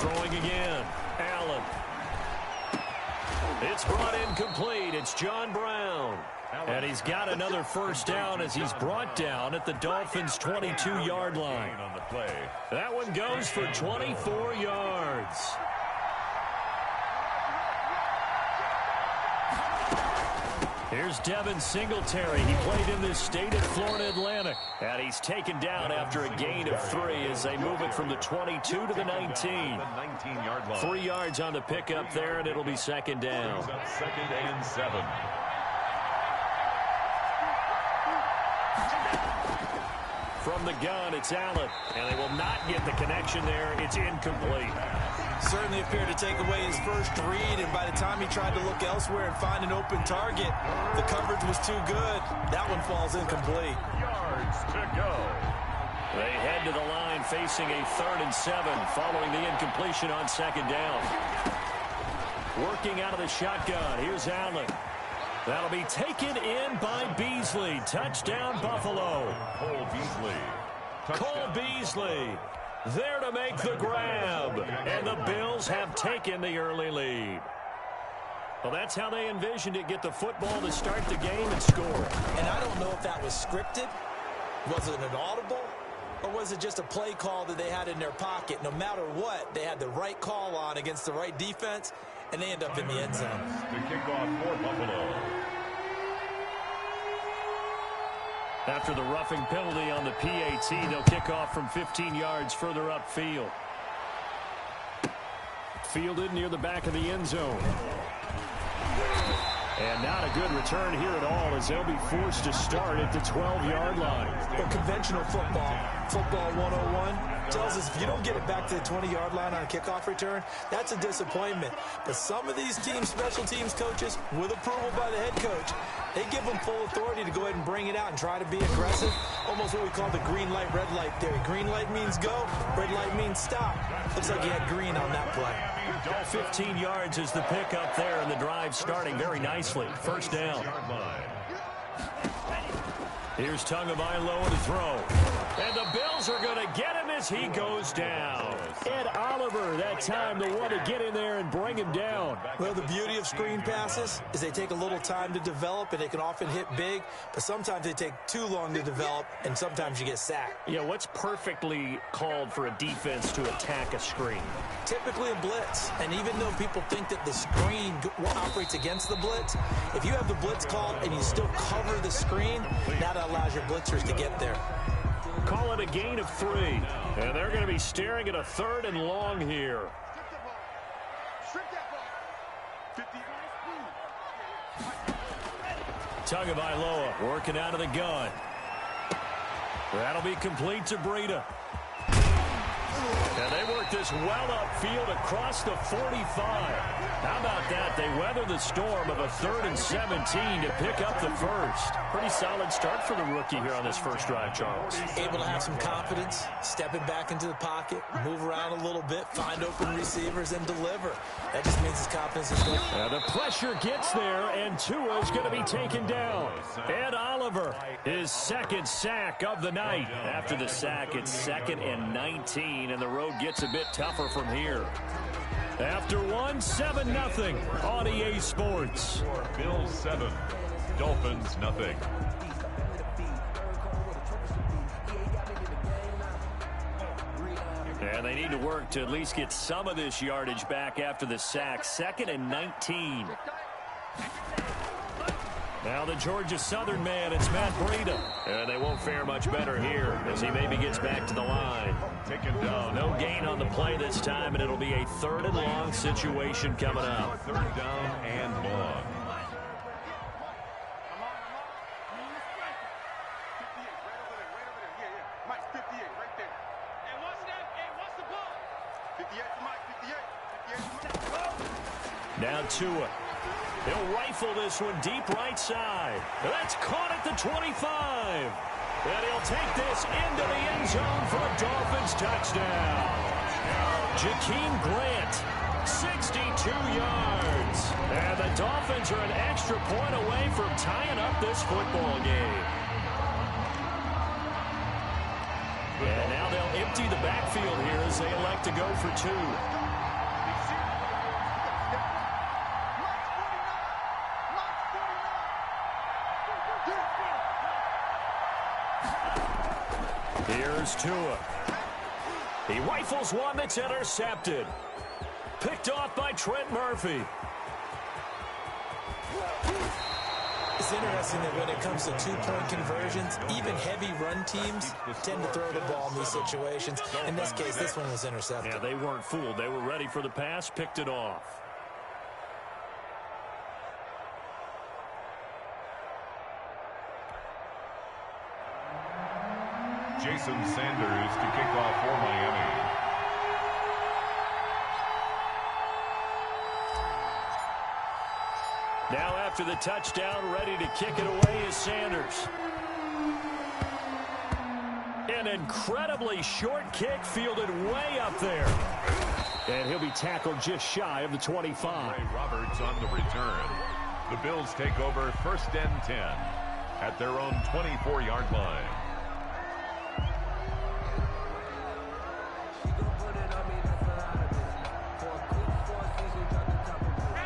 throwing again. Allen. It's brought in complete. It's John Brown. And he's got another first down as he's brought down at the Dolphins' 22-yard line. That one goes for 24 yards. Here's Devin Singletary. He played in this state at Florida Atlantic. And he's taken down after a gain of 3 as they move it from the 22 to the 19. 3 yards on the pickup there, and it'll be second down. Second and 7. From the gun, it's Allen. And they will not get the connection there. It's incomplete. Certainly appeared to take away his first read, and by the time he tried to look elsewhere and find an open target, the coverage was too good. That one falls incomplete. Yards to go. They head to the line facing a 3rd and 7 following the incompletion on second down. Working out of the shotgun. Here's Allen. That'll be taken in by Beasley. Touchdown, Buffalo. Cole Beasley. Cole Beasley there to make the grab. And the Bills have taken the early lead. Well, that's how they envisioned it. Get the football to start the game and score. And I don't know if that was scripted. Was it an audible? Or was it just a play call that they had in their pocket? No matter what, they had the right call on against the right defense, and they end up in the end zone. The kickoff for Buffalo. After the roughing penalty on the PAT, they'll kick off from 15 yards further upfield. Fielded near the back of the end zone. And not a good return here at all as they'll be forced to start at the 12-yard line. Well, conventional football 101, tells us if you don't get it back to the 20-yard line on a kickoff return, that's a disappointment. But some of these teams, special teams coaches, with approval by the head coach, they give them full authority to go ahead and bring it out and try to be aggressive. Almost what we call the green light, red light theory. Green light means go, red light means stop. Looks like he had green on that play. 15 yards is the pickup there, and the drive starting very nicely. First down. Here's Tagovailoa to throw. And the Bills are going to get him as he goes down. Ed Oliver, that time, the one to get in there and bring him down. Well, the beauty of screen passes is they take a little time to develop, and they can often hit big, but sometimes they take too long to develop, and sometimes you get sacked. Yeah, what's perfectly called for a defense to attack a screen? Typically a blitz, and even though people think that the screen operates against the blitz, if you have the blitz called and you still cover the screen, that allows your blitzers to get there. Call it a gain of 3. And they're going to be staring at a 3rd and long here. Tagovailoa working out of the gun. That'll be complete to Breida. And they work this well upfield across the 45. How about that? They weather the storm of a 3rd and 17 to pick up the first. Pretty solid start for the rookie here on this first drive, Charles. Able to have some confidence, stepping back into the pocket, move around a little bit, find open receivers, and deliver. That just means his confidence is good. The pressure gets there, and Tua's going to be taken down. Ed Oliver, his 2nd sack of the night. After the sack, it's 2nd and 19, and the road gets a bit tougher from here. After 7-0 on EA Sports. Bills 7, Dolphins nothing. And they need to work to at least get some of this yardage back after the sack. 2nd and 19. Now the Georgia Southern man, it's Matt Breida. And they won't fare much better here as he maybe gets back to the line. Taken down. No gain on the play this time, and it'll be a 3rd and long situation coming up. 3rd down and long. Now Tua. He'll rifle this one deep right side. That's caught at the 25. And he'll take this into the end zone for a Dolphins touchdown. Jakeem Grant, 62 yards. And the Dolphins are an extra point away from tying up this football game. And now they'll empty the backfield here as they elect to go for 2. Tua. He rifles one that's intercepted. Picked off by Trent Murphy. It's interesting that when it comes to two-point conversions, even heavy run teams tend to throw the ball in these situations. In this case, this one was intercepted. Yeah, they weren't fooled. They were ready for the pass, picked it off. Jason Sanders to kick off for Miami. Now after the touchdown, ready to kick it away is Sanders. An incredibly short kick fielded way up there. And he'll be tackled just shy of the 25. Ray Roberts on the return. The Bills take over 1st and 10 at their own 24-yard line.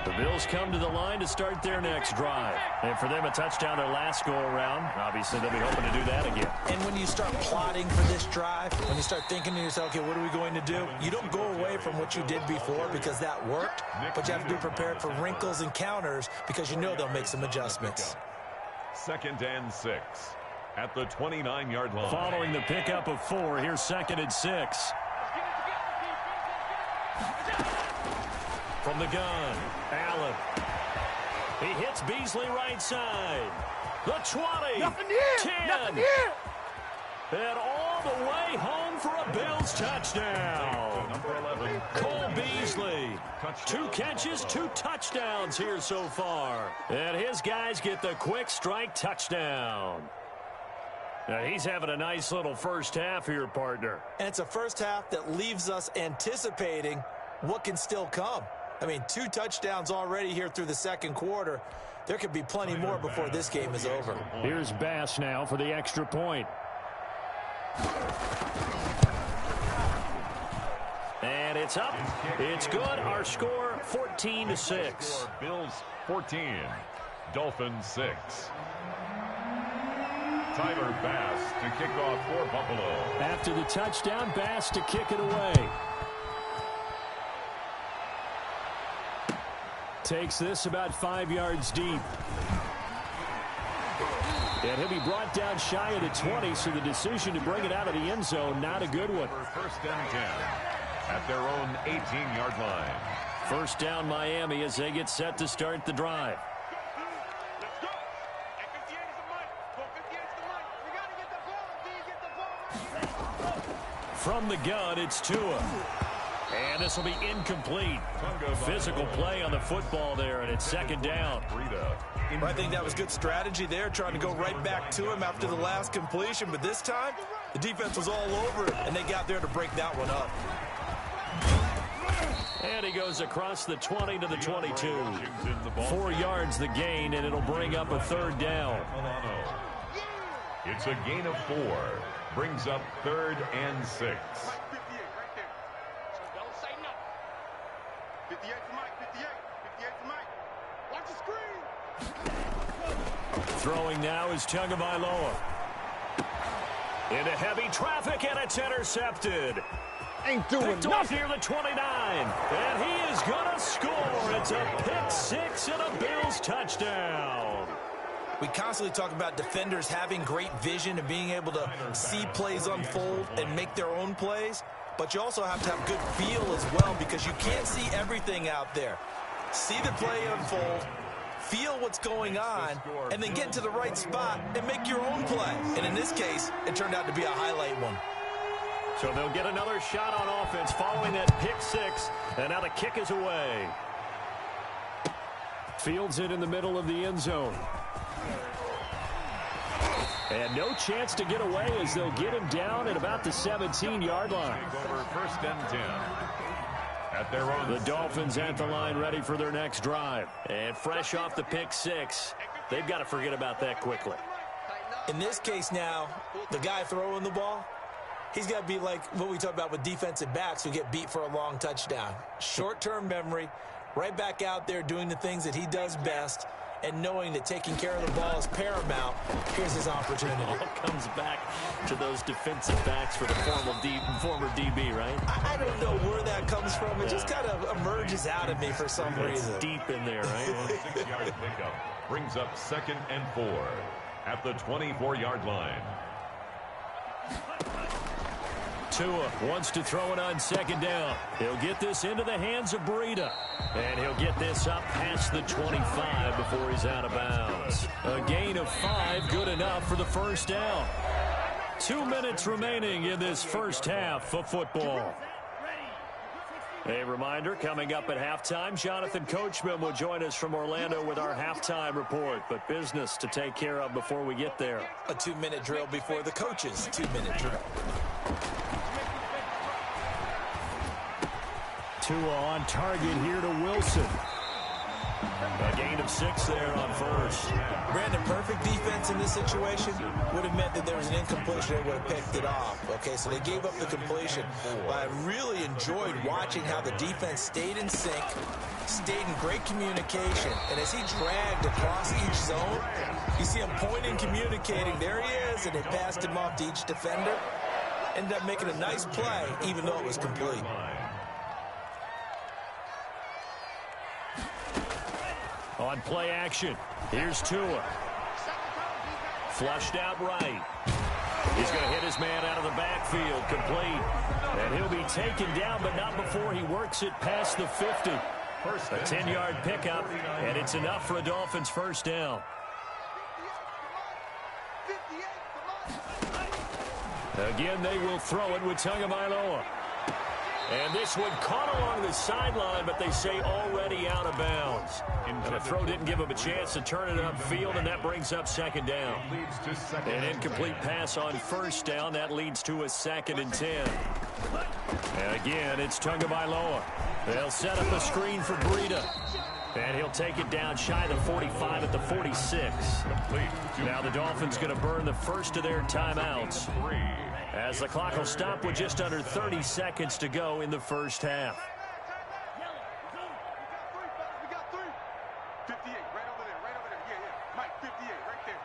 The Bills come to the line to start their next drive. And for them, a touchdown their last go-around. Obviously, they'll be hoping to do that again. And when you start plotting for this drive, when you start thinking to yourself, okay, what are we going to do? You don't go away from what you did before because that worked, but you have to be prepared for wrinkles and counters because you know they'll make some adjustments. 2nd and 6 at the 29-yard line. Following the pickup of 4, here's 2nd and 6. From the gun, Allen. He hits Beasley right side. The 20. Nothing here. 10. Nothing here. And all the way home for a Bills touchdown. Number 11. Cole Beasley. 2 catches, 2 touchdowns here so far. And his guys get the quick strike touchdown. Now he's having a nice little first half here, partner. And it's a first half that leaves us anticipating what can still come. I mean, 2 touchdowns already here through the second quarter. There could be plenty more before this game is over. Here's Bass now for the extra point. And it's up. It's good. Our score, 14-6. Bills 14, Dolphins 6. Tyler Bass to kick off for Buffalo. After the touchdown, Bass to kick it away. Takes this about 5 yards deep. And he'll be brought down shy of the 20, so the decision to bring it out of the end zone, not a good one. 1st and 10 at their own 18-yard line. First down Miami as they get set to start the drive. From the gun, it's Tua. And this will be incomplete. Physical play on the football there, and it's 2nd down. I think that was good strategy there, trying to go right back to him after the last completion. But this time, the defense was all over it, and they got there to break that one up. And he goes across the 20 to the 22. 4 yards the gain, and it'll bring up a 3rd down. It's a gain of 4. Brings up 3rd and 6. Throwing now is Tagovailoa. Into heavy traffic, and it's intercepted. Ain't doing Picked off nothing. near the 29. And he is going to score. It's a pick 6 and a Bills touchdown. We constantly talk about defenders having great vision and being able to see plays unfold and make their own plays. But you also have to have good feel as well because you can't see everything out there. See the play unfold, feel what's going on, and then get to the right spot and make your own play. And in this case, it turned out to be a highlight one. So they'll get another shot on offense following that pick 6. And now the kick is away. Fields it in the middle of the end zone. And no chance to get away as they'll get him down at about the 17-yard line. Over 1st and 10 at their own. The Dolphins at the line ready for their next drive. And fresh off the pick 6, they've got to forget about that quickly. In this case now, the guy throwing the ball, he's got to be like what we talk about with defensive backs who get beat for a long touchdown. Short-term memory, right back out there doing the things that he does best, and knowing that taking care of the ball is paramount, here's his opportunity. It all comes back to those defensive backs for the former DB, right? I don't know where that comes from. It just kind of emerges out of me for some reason. It's deep in there, right? 6-yard pickup brings up 2nd and 4 at the 24-yard line. Tua wants to throw it on 2nd down. He'll get this into the hands of Breida. And he'll get this up past the 25 before he's out of bounds. A gain of 5, good enough for the first down. 2 minutes remaining in this first half of football. A reminder, coming up at halftime, Jonathan Coachman will join us from Orlando with our halftime report. But business to take care of before we get there. A 2-minute drill before the coach's 2-minute drill. Tua on target here to Wilson. A gain of 6 there on first. Brandon, perfect defense in this situation would have meant that there was an incompletion. They would have picked it off. Okay, so they gave up the completion. But I really enjoyed watching how the defense stayed in sync, stayed in great communication. And as he dragged across each zone, you see him pointing, communicating. There he is, and they passed him off to each defender. Ended up making a nice play, even though it was complete. On play action, here's Tua. Flushed out right. He's going to hit his man out of the backfield, complete. And he'll be taken down, but not before he works it past the 50. A 10-yard pickup, and it's enough for a Dolphins first down. Again, they will throw it with Tagovailoa. And this one caught along the sideline, but they say already out of bounds. And the throw didn't give him a chance to turn it upfield, and that brings up 2nd down. An incomplete pass on first down. That leads to a 2nd and 10. And again, it's Tagovailoa. They'll set up a screen for Breida. And he'll take it down shy of the 45 at the 46. Now the Dolphins going to burn the first of their timeouts, as the clock will stop with just under 30 seconds to go in the first half. We got 3. 58, right over there, right over there. Yeah. Mike, 58, right there.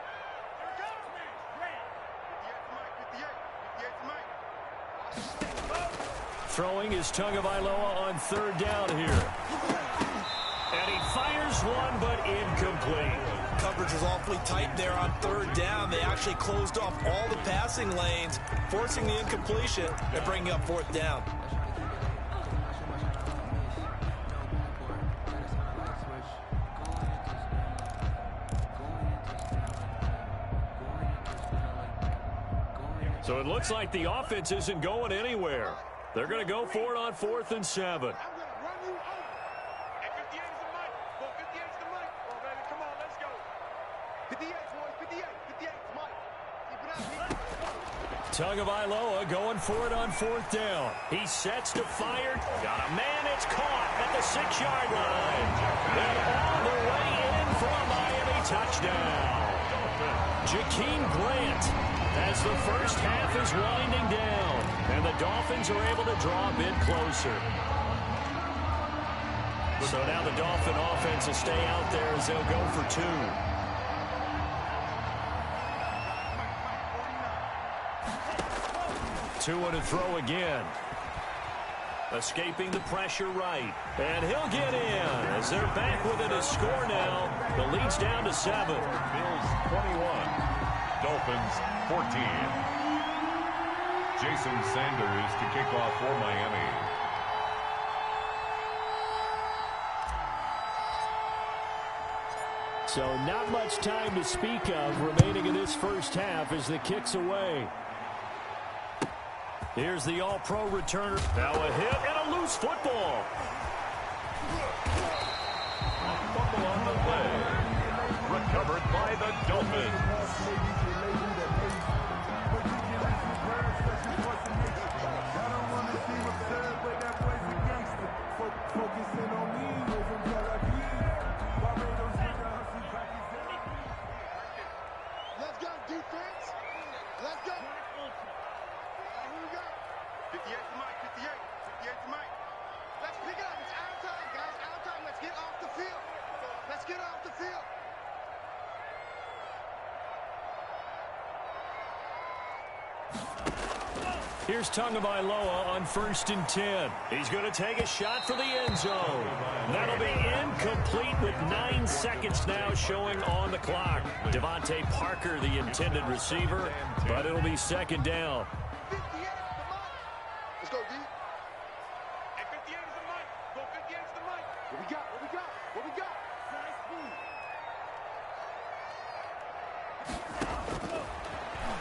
58's Mike. Throwing is Tagovailoa on 3rd down here. And he fires one, but incomplete. Coverage was awfully tight there on 3rd down. They actually closed off all the passing lanes, forcing the incompletion and bringing up 4th down. So it looks like the offense isn't going anywhere. They're going to go for it on 4th and 7. Tagovailoa going for it on 4th down. He sets to fire. Got a man. It's caught at the 6-yard line. And all the way in for a Miami touchdown. Jakeem Grant as the first half is winding down. And the Dolphins are able to draw a bit closer. So now the Dolphin offense will stay out there as they'll go for 2. Tua to throw again. Escaping the pressure right. And he'll get in as they're back within a score now. The lead's down to 7. Bills 21, Dolphins 14. Jason Sanders to kick off for Miami. So not much time to speak of remaining in this first half as the kick's away. Here's the all-pro returner. Now a hit and a loose football. Fumble on the play. Recovered by the Dolphins. Let's go, defense. Let's go. Here we go. 58's Mike, 58's Mike. Let's pick it up. It's our time, guys. Our time. Let's get off the field. Let's get off the field. Here's Tagovailoa on 1st and 10. He's going to take a shot for the end zone. That'll be incomplete with 9 seconds now showing on the clock. Devontae Parker, the intended receiver, but it'll be 2nd down. Let's go, D. Hey, 58 is the mic. Go 58 is the mic. What we got? What we got? What we got?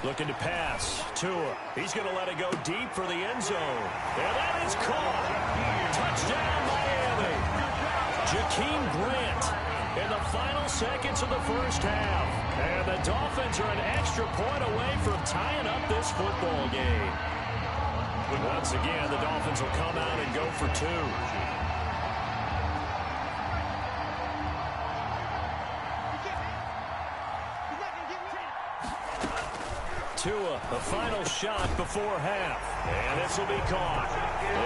Looking to pass. Tua. He's going to let it go deep for the end zone. And that is caught. Touchdown, Miami. Jakeem Grant in the final seconds of the first half. And the Dolphins are an extra point away from tying up this football game. Once again, the Dolphins will come out and go for 2. Tua, the final shot before half. And this will be caught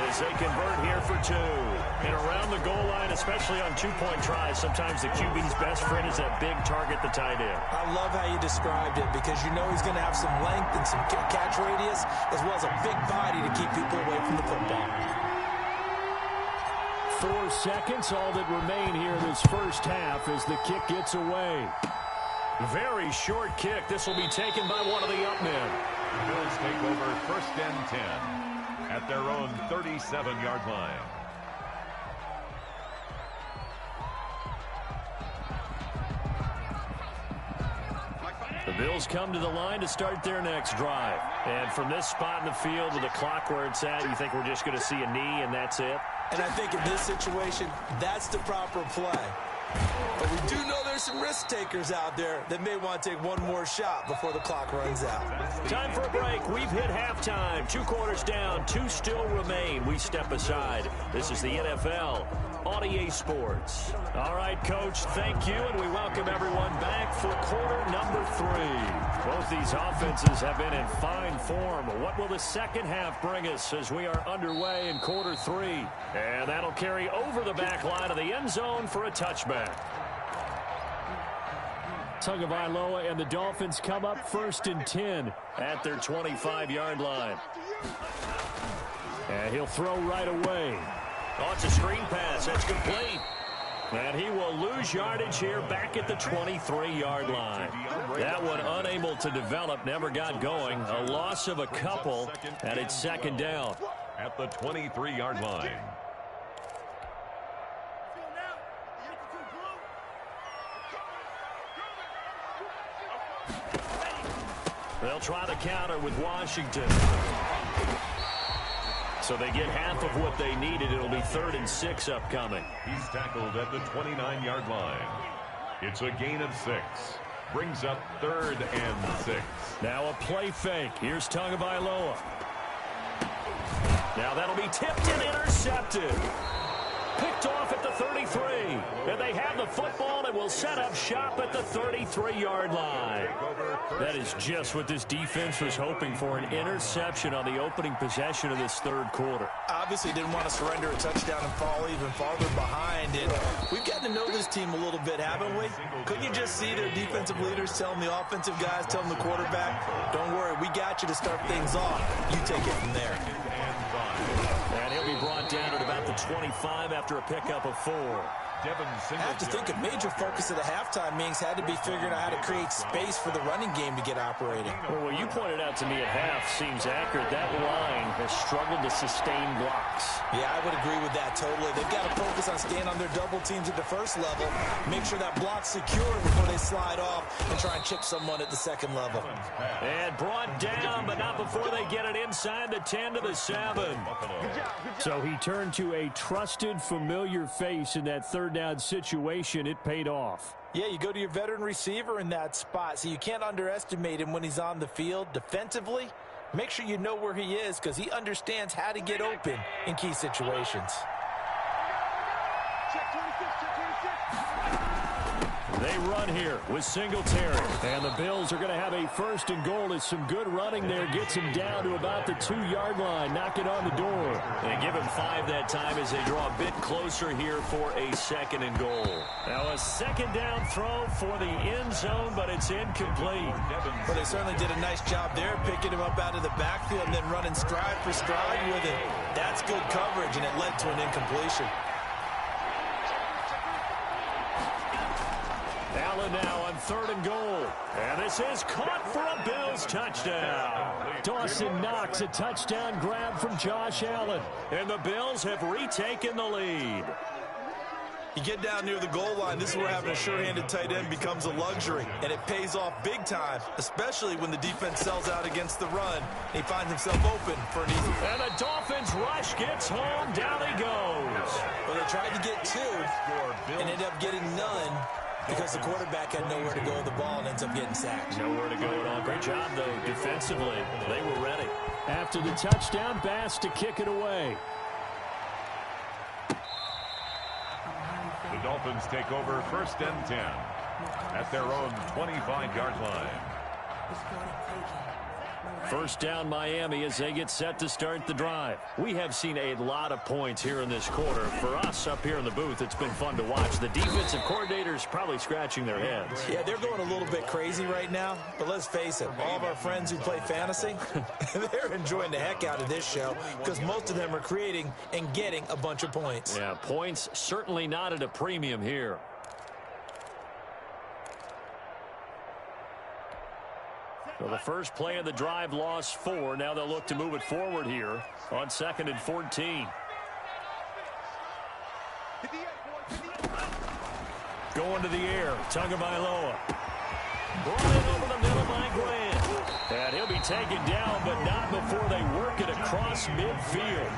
as they convert here for 2. And around the goal line, especially on 2-point tries, sometimes the QB's best friend is that big target, the tight end. I love how you described it because you know he's going to have some length and some catch radius as well as a big body to keep people away from the football. 4 seconds, all that remain here in this first half as the kick gets away. Very short kick. This will be taken by one of the up men. The Bills take over 1st and 10 at their own 37-yard line. The Bills come to the line to start their next drive. And from this spot in the field with the clock where it's at, you think we're just going to see a knee and that's it? And I think in this situation, that's the proper play. But we do know there's some risk takers out there that may want to take one more shot before the clock runs out. Time for a break. We've hit halftime. 2 quarters down. 2 still remain. We step aside. This is the NFL on EA Sports. All right, Coach, thank you, and we welcome everyone back for quarter number 3. Both these offenses have been in fine form. What will the second half bring us as we are underway in quarter 3? And that'll carry over the back line of the end zone for a touchback. Tagovailoa and the Dolphins come up 1st and 10 at their 25-yard line. And he'll throw right away. Oh, it's a screen pass. That's complete. And he will lose yardage here back at the 23-yard line. That one unable to develop, never got going. A loss of a couple, and it's 2nd down. At the 23-yard line. They'll try the counter with Washington. So they get half of what they needed. It'll be 3rd and 6 upcoming. He's tackled at the 29-yard line. It's a gain of 6. Brings up 3rd and 6. Now a play fake. Here's Tagovailoa. Now that'll be tipped and intercepted. Picked off at the 33. And they have the football and will set up shop at the 33-yard line. That is just what this defense was hoping for, an interception on the opening possession of this 3rd quarter. Obviously didn't want to surrender a touchdown and fall even farther behind. And we've gotten to know this team a little bit, haven't we? Couldn't you just see their defensive leaders telling the offensive guys, telling the quarterback, don't worry, we got you to start things off. You take it from there. And he'll be brought down at about the 25 after a pickup of 4. I have to think a major focus of the halftime meetings had to be figuring out how to create space for the running game to get operating. Well, what you pointed out to me at half seems accurate. That line has struggled to sustain blocks. Yeah, I would agree with that totally. They've got to focus on staying on their double teams at the first level, make sure that block's secure before they slide off and try and chip someone at the second level. And brought down, but not before they get it inside the 10 to the 7. So he turned to a trusted, familiar face in that 3rd down situation. It paid off. Yeah, you go to your veteran receiver in that spot, so you can't underestimate him when he's on the field. Defensively, make sure you know where he is because he understands how to get open in key situations. They run here with Singletary. And the Bills are going to have a first and goal as some good running there gets him down to about the 2-yard line. Knock it on the door. They give him 5 that time as they draw a bit closer here for a second and goal. Now a second down throw for the end zone, but it's incomplete. Well, they certainly did a nice job there, picking him up out of the backfield and then running stride for stride with it. That's good coverage, and it led to an incompletion. Allen now on 3rd and goal. And this is caught for a Bills touchdown. Dawson Knox, a touchdown grab from Josh Allen. And the Bills have retaken the lead. You get down near the goal line, this is where having a sure-handed tight end becomes a luxury, and it pays off big time, especially when the defense sells out against the run, and he finds himself open for an easy. And the Dolphins rush gets home, down he goes. Well, they tried to get 2 and ended up getting none because the quarterback had nowhere to go with the ball and ends up getting sacked. Nowhere to go at all. Great job, though, defensively. They were ready. After the touchdown, Bass to kick it away. The Dolphins take over 1st and 10 at their own 25-yard line. First down Miami as they get set to start the drive. We have seen a lot of points here in this quarter. For us up here in the booth, it's been fun to watch. The defensive coordinators probably scratching their heads. Yeah, they're going a little bit crazy right now, but let's face it, all of our friends who play fantasy, they're enjoying the heck out of this show because most of them are creating and getting a bunch of points. Yeah, points certainly not at a premium here. So the first play of the drive lost 4. Now they'll look to move it forward here on 2nd and 14. Going to the air. Tagovailoa. Brought in over the middle by Grant. And he'll be taken down, but not before they work it across midfield.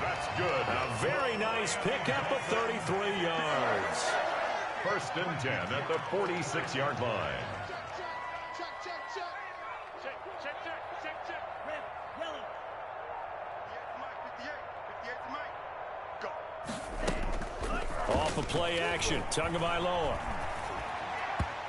That's good. A very nice pickup of 33 yards. 1st and 10 at the 46-yard line. Off of play action, Tagovailoa.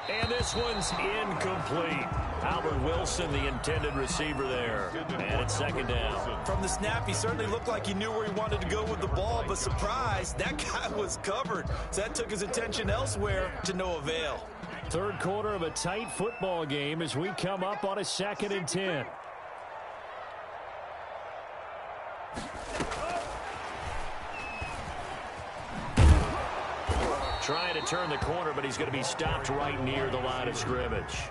And this one's incomplete. Albert Wilson, the intended receiver there. And it's 2nd down. From the snap, he certainly looked like he knew where he wanted to go with the ball, but surprise, that guy was covered. So that took his attention elsewhere to no avail. 3rd quarter of a tight football game as we come up on a 2nd and 10. Trying to turn the corner, but he's going to be stopped right near the line of scrimmage.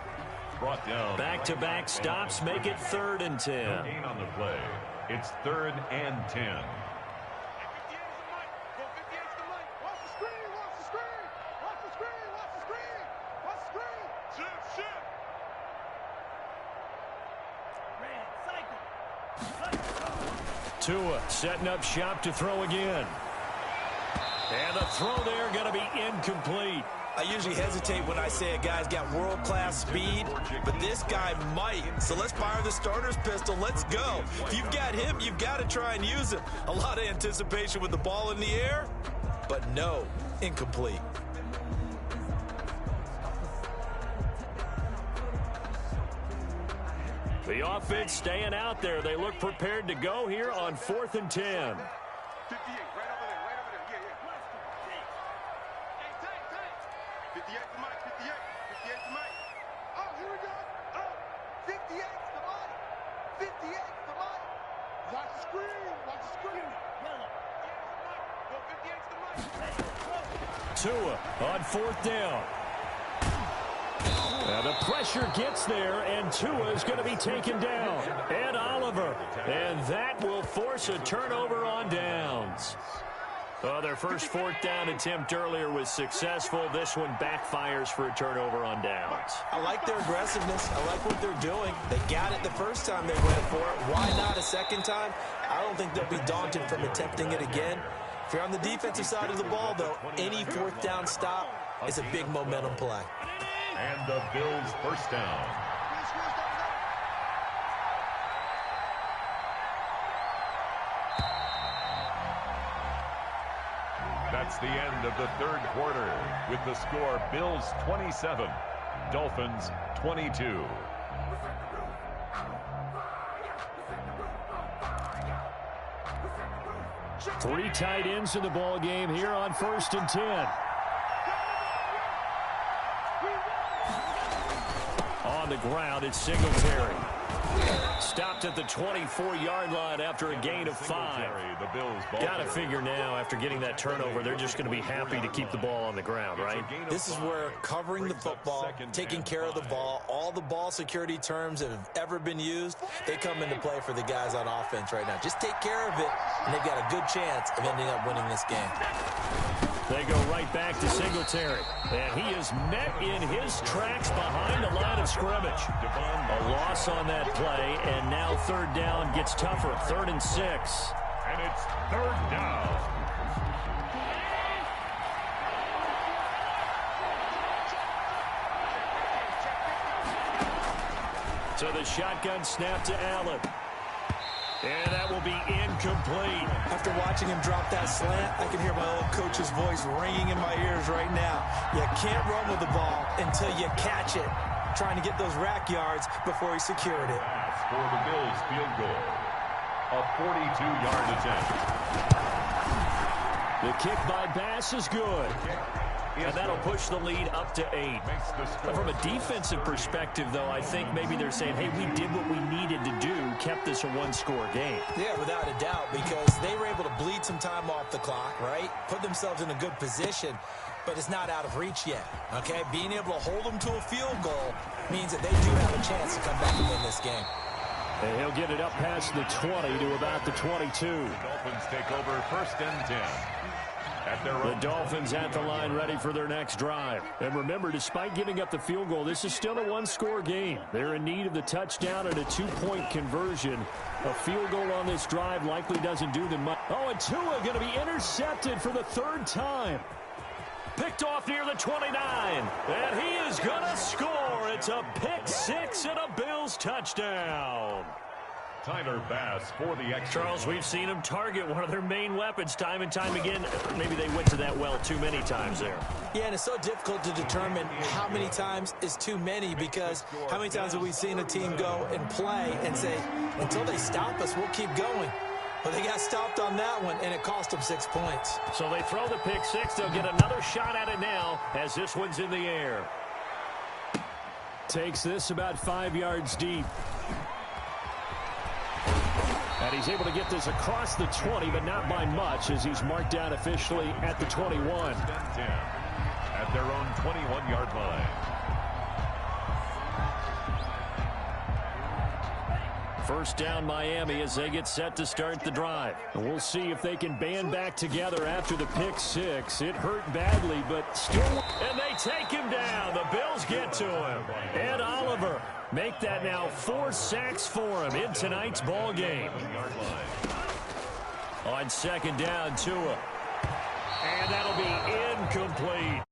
Brought down. Back-to-back stops make it 3rd and 10. Gain on the play. It's 3rd and 10. Tua setting up shop to throw again. And the throw there going to be incomplete. I usually hesitate when I say a guy's got world-class speed, but this guy might. So let's fire the starter's pistol. Let's go. If you've got him, you've got to try and use him. A lot of anticipation with the ball in the air, but no, incomplete. The offense staying out there. They look prepared to go here on 4th and 10. 58, right over there, right over there. Yeah. 58 to Mike, 58. 58 to Mike. Oh, here we go. Oh, 58 to Mike. 58 to Mike. Watch the screen. Watch the screen. Go 58 to Mike. Tua on 4th down. Now the pressure gets there, and Tua is going to be taken down. And Oliver. And that will force a turnover on downs. Their first 4th down attempt earlier was successful. This one backfires for a turnover on downs. I like their aggressiveness. I like what they're doing. They got it the first time they went for it. Why not a second time? I don't think they'll be daunted from attempting it again. If you're on the defensive side of the ball, though, any 4th down stop is a big momentum play. And the Bills' first down. That's the end of the third quarter with the score Bills 27, Dolphins 22. Three tight ends in the ball game here on 1st and 10. On the ground, it's Singletary. Stopped at the 24-yard line after a gain of 5. Got to figure now, after getting that turnover, they're just going to be happy to keep the ball on the ground, right? This is where covering the football, taking care of the ball, all the ball security terms that have ever been used, they come into play for the guys on offense right now. Just take care of it, and they've got a good chance of ending up winning this game. They go right back to Singletary. And he is met in his tracks behind the line of scrimmage. A loss on that play, and now third down gets tougher. 3rd and 6. And it's 3rd down. So the shotgun snap to Allen. And that will be incomplete. After watching him drop that slant, I can hear my old coach's voice ringing in my ears right now. You can't run with the ball until you catch it. Trying to get those rack yards before he secured it. For the Bills field goal. A 42-yard attempt. The kick by Bass is good. And that'll push the lead up to 8. From a defensive perspective, though, I think maybe they're saying, hey, we did what we needed to do, kept this a one-score game. Yeah, without a doubt, because they were able to bleed some time off the clock, right? Put themselves in a good position, but it's not out of reach yet, okay? Being able to hold them to a field goal means that they do have a chance to come back and win this game. And he'll get it up past the 20 to about the 22. The Dolphins take over 1st and 10. The Dolphins at the line ready for their next drive. And remember, despite giving up the field goal, this is still a one-score game. They're in need of the touchdown and a 2-point conversion. A field goal on this drive likely doesn't do them much. Oh, and Tua going to be intercepted for the 3rd time. Picked off near the 29. And he is going to score. It's a pick 6 and a Bills touchdown. Tyler Bass for the extra. Charles, we've seen them target one of their main weapons time and time again. Maybe they went to that well too many times there. Yeah, and it's so difficult to determine how many times is too many, because how many times have we seen a team go and play and say, until they stop us, we'll keep going. But they got stopped on that one, and it cost them 6 points. So they throw the pick 6. They'll get another shot at it now as this one's in the air. Takes this about 5 yards deep. And he's able to get this across the 20, but not by much, as he's marked down officially at the 21. At their own 21-yard line. First down, Miami, as they get set to start the drive. And we'll see if they can band back together after the pick 6. It hurt badly, but still. And they take him down. The Bills get to him. Ed Oliver make that now 4 sacks for him in tonight's ball game. On 2nd down, Tua. And that'll be incomplete.